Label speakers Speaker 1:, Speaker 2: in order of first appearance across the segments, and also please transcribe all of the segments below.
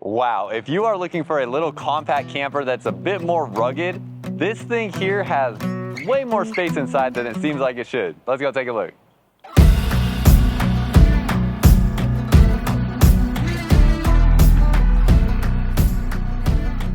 Speaker 1: Wow, if you are looking for a little compact camper that's a bit more rugged, this thing here has way more space inside than it seems like it should. Let's go take a look.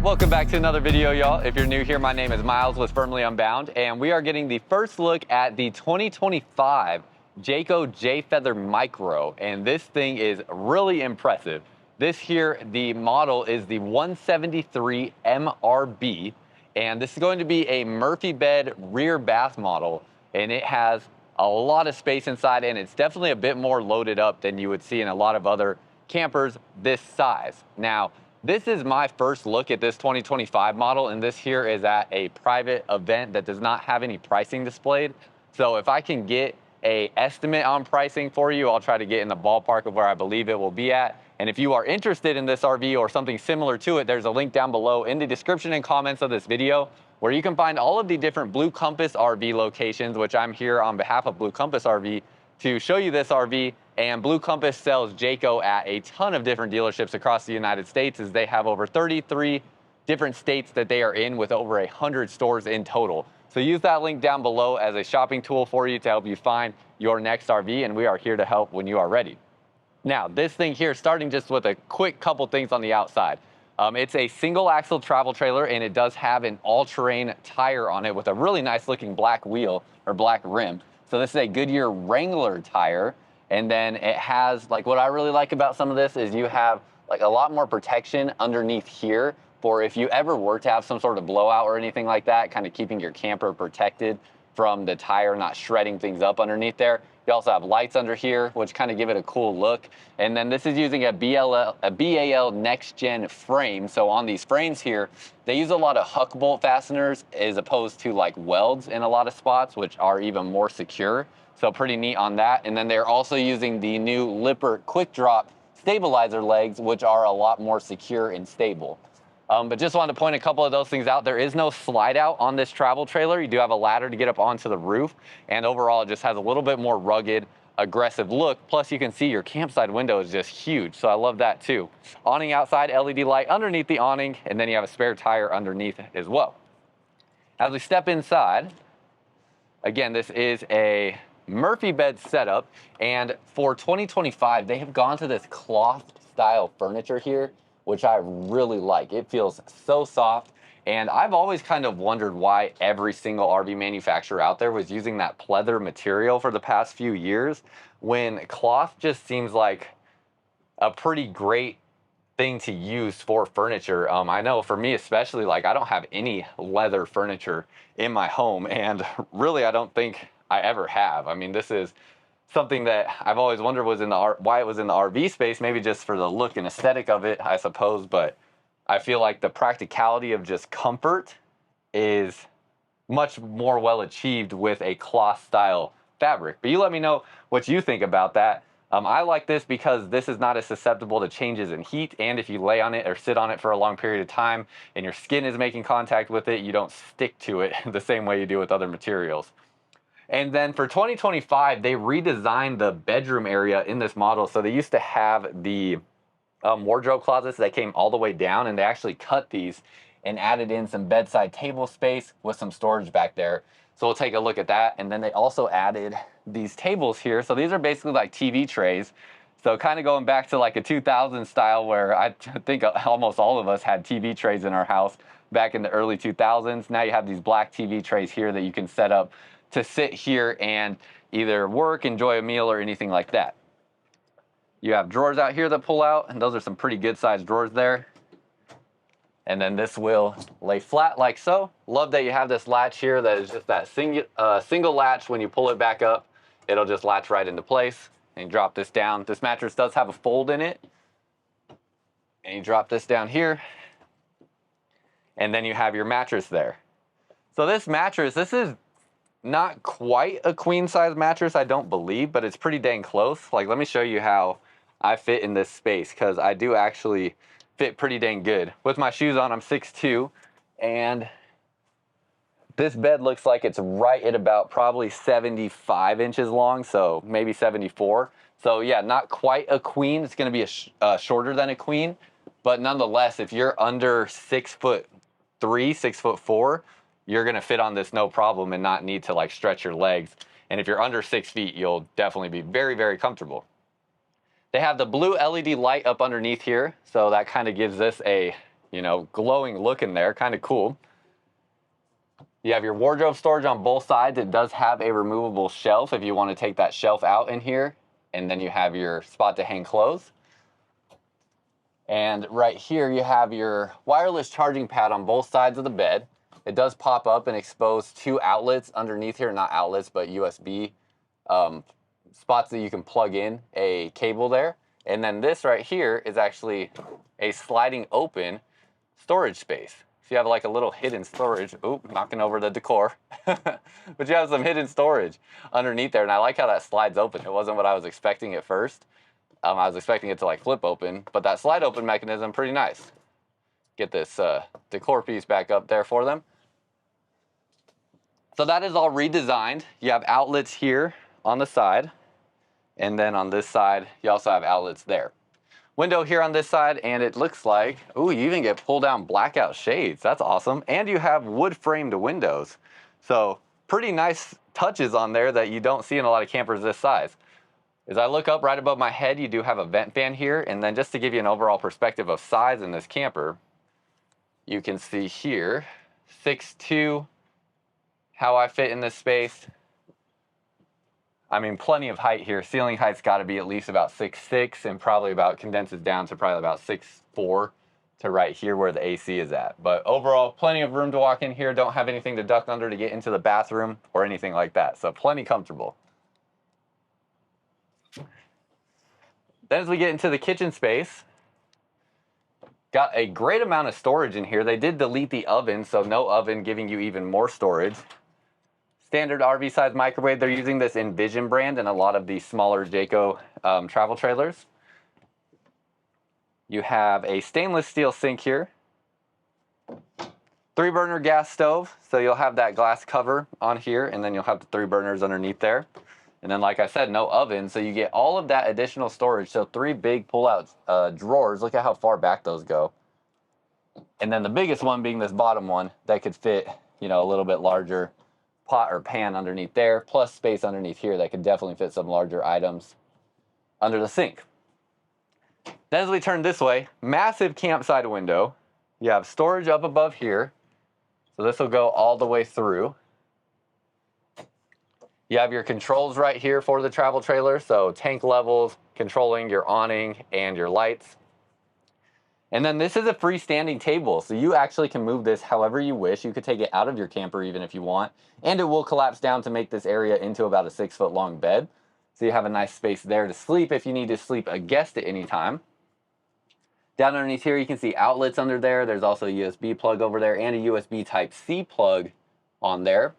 Speaker 1: Welcome back to another video, y'all. If you're new here, my name is Myles with Firmly Unbound, and we are getting the first look at the 2025 Jayco Jay Feather Micro, and this thing is really impressive. This here, the model is the 173 MRB, and this is going to be a Murphy bed rear bath model, and it has a lot of space inside, and it's definitely a bit more loaded up than you would see in a lot of other campers this size. Now, this is my first look at this 2025 model, and this here is at a private event that does not have any pricing displayed. So if I can get an estimate on pricing for you, I'll try to get in the ballpark of where I believe it will be at. And if you are interested in this RV or something similar to it, there's a link down below in the description and comments of this video where you can find all of the different Blue Compass RV locations, which I'm here on behalf of Blue Compass RV to show you this RV. And Blue Compass sells Jayco at a ton of different dealerships across the United States, as they have over 33 different states that they are in with over 100 stores in total. So use that link down below as a shopping tool for you to help you find your next RV, and we are here to help when you are ready. Now, this thing here, starting just with a quick couple things on the outside. It's a single axle travel trailer, and it does have an all-terrain tire on it with a really nice looking black wheel or black rim. So this is a Goodyear Wrangler tire. And then it has, like, what I really like about some of this is you have like a lot more protection underneath here for if you ever were to have some sort of blowout or anything like that, kind of keeping your camper protected from the tire not shredding things up underneath there. You also have lights under here, which kind of give it a cool look. And then this is using a BAL next gen frame. So on these frames here, they use a lot of huck bolt fasteners as opposed to like welds in a lot of spots, which are even more secure. So pretty neat on that. And then they're also using the new Lippert quick drop stabilizer legs, which are a lot more secure and stable. But just wanted to point a couple of those things out. There is no slide out on this travel trailer. You do have a ladder to get up onto the roof. And overall, it just has a little bit more rugged, aggressive look. Plus, you can see your campsite window is just huge. So I love that too. Awning outside, LED light underneath the awning. And then you have a spare tire underneath as well. As we step inside, again, this is a Murphy bed setup, and for 2025 they have gone to this cloth style furniture here, which I really like. It feels so soft, and I've always kind of wondered why every single RV manufacturer out there was using that pleather material for the past few years, when cloth just seems like a pretty great thing to use for furniture. I know for me especially, like, I don't have any leather furniture in my home, and really I don't think I ever have. I mean, this is something that I've always wondered was in the why it was in the RV space, maybe just for the look and aesthetic of it, I suppose, but I feel like the practicality of just comfort is much more well achieved with a cloth style fabric. But you let me know what you think about that. I like this because this is not as susceptible to changes in heat, and if you lay on it or sit on it for a long period of time and your skin is making contact with it, you don't stick to it the same way you do with other materials. And then for 2025, they redesigned the bedroom area in this model. So they used to have the wardrobe closets that came all the way down, and they actually cut these and added in some bedside table space with some storage back there. So we'll take a look at that. And then they also added these tables here. So these are basically like TV trays. So kind of going back to like a 2000 style, where I think almost all of us had TV trays in our house back in the early 2000s. Now you have these black TV trays here that you can set up to sit here and either work, enjoy a meal, or anything like that. You have drawers out here that pull out, and those are some pretty good sized drawers there. And then this will lay flat like so. Love that you have this latch here that is just that single latch. When you pull it back up, it'll just latch right into place. And you drop this down. This mattress does have a fold in it. And you drop this down here. And then you have your mattress there. So this mattress, this is not quite a queen size mattress, I don't believe, but it's pretty dang close. Like, let me show you how I fit in this space, because I do actually fit pretty dang good. With my shoes on, I'm 6'2", and this bed looks like it's right at about probably 75 inches long, so maybe 74. So yeah, not quite a queen. It's gonna be shorter than a queen, But nonetheless, if you're under 6'3", 6'4", you're gonna fit on this no problem and not need to like stretch your legs. And if you're under 6 feet, you'll definitely be very, very comfortable. They have the blue LED light up underneath here, so that kind of gives this a, you know, glowing look in there, kind of cool. You have your wardrobe storage on both sides. It does have a removable shelf if you want to take that shelf out in here. And then you have your spot to hang clothes. And right here you have your wireless charging pad on both sides of the bed. It does pop up and expose 2 outlets underneath here, not outlets, but USB spots that you can plug in a cable there. And then this right here is actually a sliding open storage space. So you have like a little hidden storage. Oop, knocking over the decor. But you have some hidden storage underneath there. And I like how that slides open. It wasn't what I was expecting at first. I was expecting it to like flip open, but that slide open mechanism, pretty nice. Get this decor piece back up there for them. So that is all redesigned. You have outlets here on the side. And then on this side, you also have outlets there. Window here on this side, and it looks like, ooh, you even get pull down blackout shades. That's awesome. And you have wood framed windows. So pretty nice touches on there that you don't see in a lot of campers this size. As I look up right above my head, you do have a vent fan here. And then just to give you an overall perspective of size in this camper, you can see here, 6'2", how I fit in this space. I mean, plenty of height here. Ceiling height's got to be at least about 6'6", and probably about condenses down to probably about 6'4" to right here where the AC is at. But overall, plenty of room to walk in here. Don't have anything to duck under to get into the bathroom or anything like that. So plenty comfortable. Then as we get into the kitchen space, got a great amount of storage in here. They did delete the oven, so no oven, giving you even more storage. Standard RV size microwave. They're using this Envision brand in a lot of the smaller Jayco travel trailers. You have a stainless steel sink here. 3-burner gas stove. So you'll have that glass cover on here, and then you'll have the 3 burners underneath there. And then, like I said, no oven. So you get all of that additional storage. So 3 big pull-out drawers. Look at how far back those go. And then the biggest one being this bottom one that could fit, you know, a little bit larger pot or pan underneath there, plus space underneath here that could definitely fit some larger items under the sink. Then as we turn this way, massive campside window. You have storage up above here. So this will go all the way through. You have your controls right here for the travel trailer. So tank levels, controlling your awning and your lights. And then this is a freestanding table, so you actually can move this however you wish. You could take it out of your camper even if you want, and it will collapse down to make this area into about a 6-foot long bed. So you have a nice space there to sleep if you need to sleep a guest at any time. Down underneath here, you can see outlets under there. There's also a USB plug over there and a USB Type-C plug on there.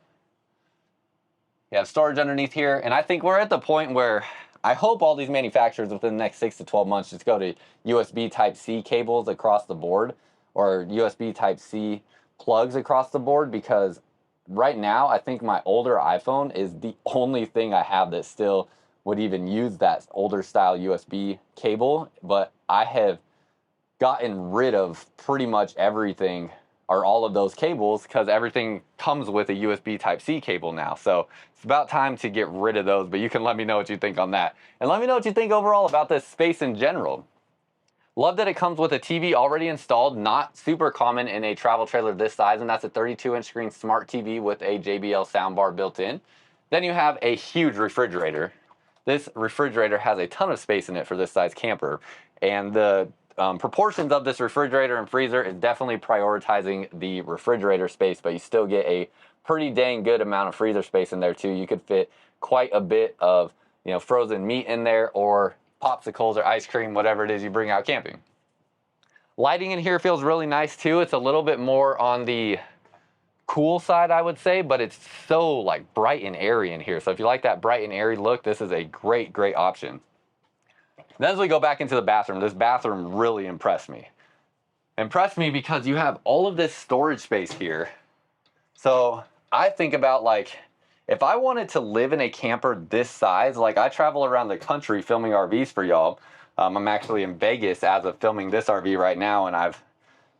Speaker 1: You have storage underneath here, and I think we're at the point where I hope all these manufacturers within the next 6 to 12 months just go to USB Type-C cables across the board, or USB Type-C plugs across the board, because right now I think my older iPhone is the only thing I have that still would even use that older style USB cable. But I have gotten rid of pretty much everything, or all of those cables, because everything comes with a USB Type-C cable now. So it's about time to get rid of those, but you can let me know what you think on that. And let me know what you think overall about this space in general. Love that it comes with a TV already installed, not super common in a travel trailer this size, and that's a 32-inch screen smart TV with a JBL soundbar built in. Then you have a huge refrigerator. This refrigerator has a ton of space in it for this size camper, and the proportions of this refrigerator and freezer is definitely prioritizing the refrigerator space, but you still get a pretty dang good amount of freezer space in there too. You could fit quite a bit of, you know, frozen meat in there, or popsicles or ice cream, whatever it is you bring out camping. Lighting in here feels really nice too. It's a little bit more on the cool side, I would say, but it's so like bright and airy in here. So if you like that bright and airy look, this is a great option. Then as we go back into the bathroom, this bathroom really impressed me. Impressed me because you have all of this storage space here. So I think about, like, if I wanted to live in a camper this size, like I travel around the country filming RVs for y'all, I'm actually in Vegas as of filming this RV right now, and I've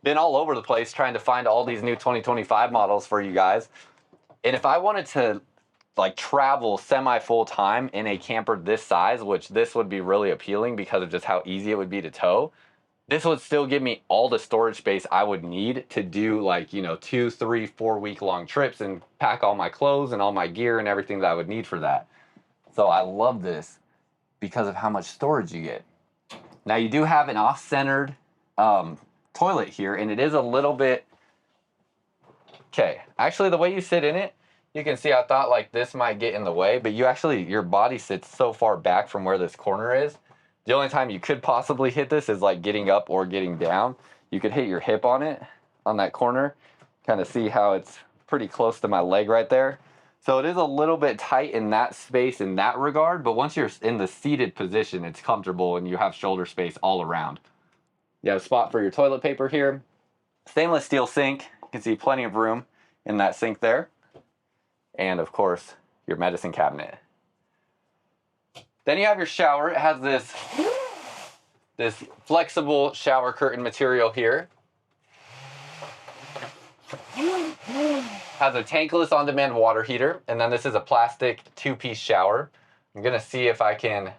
Speaker 1: been all over the place trying to find all these new 2025 models for you guys. And if I wanted to like travel semi full time in a camper this size, which this would be really appealing because of just how easy it would be to tow, this would still give me all the storage space I would need to do like, you know, 2, 3, 4 week long trips and pack all my clothes and all my gear and everything that I would need for that. So I love this because of how much storage you get. Now you do have an off-centered toilet here, and it is a little bit, okay, actually the way you sit in it, you can see I thought like this might get in the way, but your body sits so far back from where this corner is. The only time you could possibly hit this is like getting up or getting down. You could hit your hip on it, on that corner. Kind of see how it's pretty close to my leg right there. So it is a little bit tight in that space in that regard, but once you're in the seated position, it's comfortable and you have shoulder space all around. You have a spot for your toilet paper here. Stainless steel sink. You can see plenty of room in that sink there. And of course, your medicine cabinet. Then you have your shower. It has this flexible shower curtain material here. Has a tankless on-demand water heater, and then this is a plastic 2-piece shower. I'm gonna see if I can,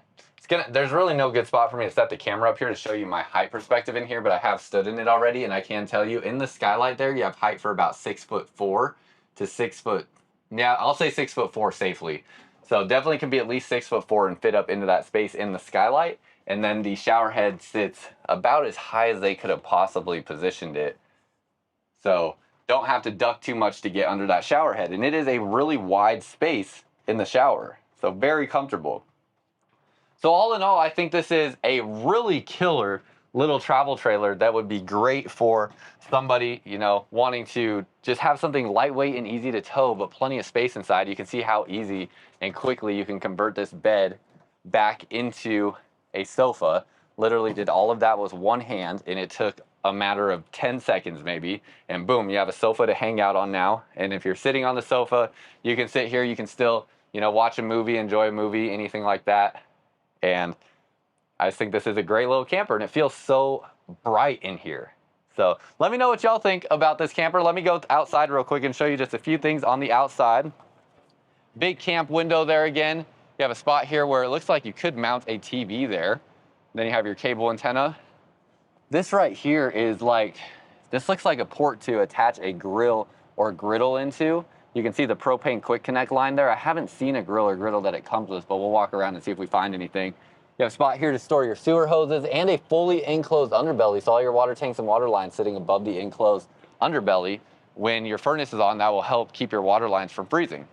Speaker 1: there's really no good spot for me to set the camera up here to show you my height perspective in here, but I have stood in it already, and I can tell you in the skylight there, you have height for about 6'4" to 6 foot. Yeah, I'll say 6'4" safely. So definitely can be at least 6'4" and fit up into that space in the skylight. And then the shower head sits about as high as they could have possibly positioned it. So don't have to duck too much to get under that shower head. And it is a really wide space in the shower. So very comfortable. So all in all, I think this is a really killer little travel trailer that would be great for somebody, you know, wanting to just have something lightweight and easy to tow, but plenty of space inside. You can see how easy and quickly you can convert this bed back into a sofa. Literally did all of that with one hand, and it took a matter of 10 seconds maybe, and boom, you have a sofa to hang out on now. And if you're sitting on the sofa, you can sit here, you can still, you know, watch a movie, enjoy a movie, anything like that. And I just think this is a great little camper, and it feels so bright in here. So let me know what y'all think about this camper. Let me go outside real quick and show you just a few things on the outside. Big camp window there again. You have a spot here where it looks like you could mount a TV there. Then you have your cable antenna. This right here is like, this looks like a port to attach a grill or griddle into. You can see the propane quick connect line there. I haven't seen a grill or griddle that it comes with, but we'll walk around and see if we find anything. You have a spot here to store your sewer hoses and a fully enclosed underbelly. So all your water tanks and water lines sitting above the enclosed underbelly. When your furnace is on, that will help keep your water lines from freezing.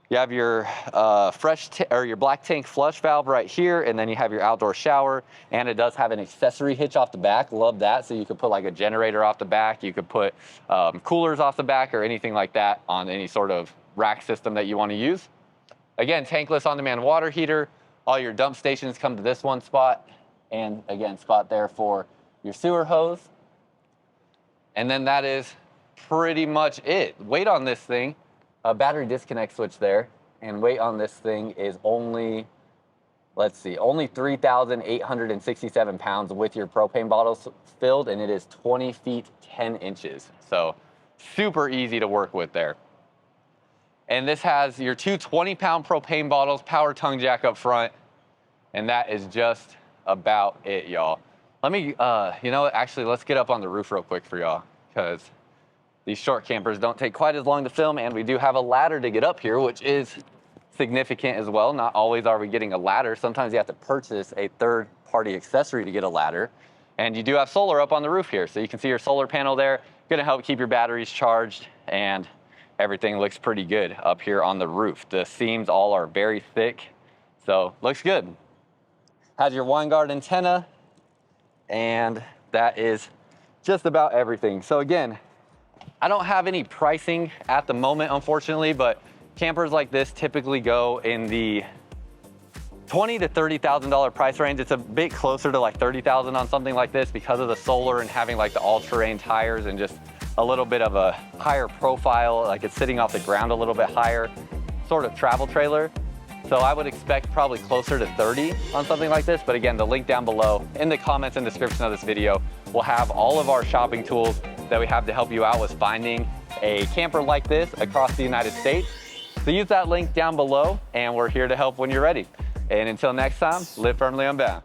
Speaker 1: You have your your black tank flush valve right here, and then you have your outdoor shower, and it does have an accessory hitch off the back. Love that. So you could put like a generator off the back. You could put coolers off the back or anything like that on any sort of rack system that you want to use. Again, tankless on-demand water heater. All your dump stations come to this one spot, and again, spot there for your sewer hose. And then that is pretty much it. Weight on this thing, a battery disconnect switch there, and weight on this thing is only, let's see, only 3,867 pounds with your propane bottles filled, and it is 20 feet, 10 inches. So super easy to work with there. And this has your two 20-pound propane bottles, power tongue jack up front, and that is just about it, y'all. Let me, you know what, actually, let's get up on the roof real quick for y'all, because these short campers don't take quite as long to film, and we do have a ladder to get up here, which is significant as well. Not always are we getting a ladder. Sometimes you have to purchase a third-party accessory to get a ladder. And you do have solar up on the roof here, so you can see your solar panel there. Gonna help keep your batteries charged, and everything looks pretty good up here on the roof. The seams all are very thick, so looks good. Has your wine guard antenna, and that is just about everything. So again, I don't have any pricing at the moment, unfortunately, but campers like this typically go in the $20,000 to $30,000 price range. It's a bit closer to like $30,000 on something like this because of the solar and having like the all-terrain tires and just a little bit of a higher profile, like it's sitting off the ground a little bit higher sort of travel trailer. So I would expect probably closer to 30 on something like this. But again, the link down below in the comments and description of this video will have all of our shopping tools that we have to help you out with finding a camper like this across the United States. So use that link down below, and we're here to help when you're ready. And until next time, live firmly unbound.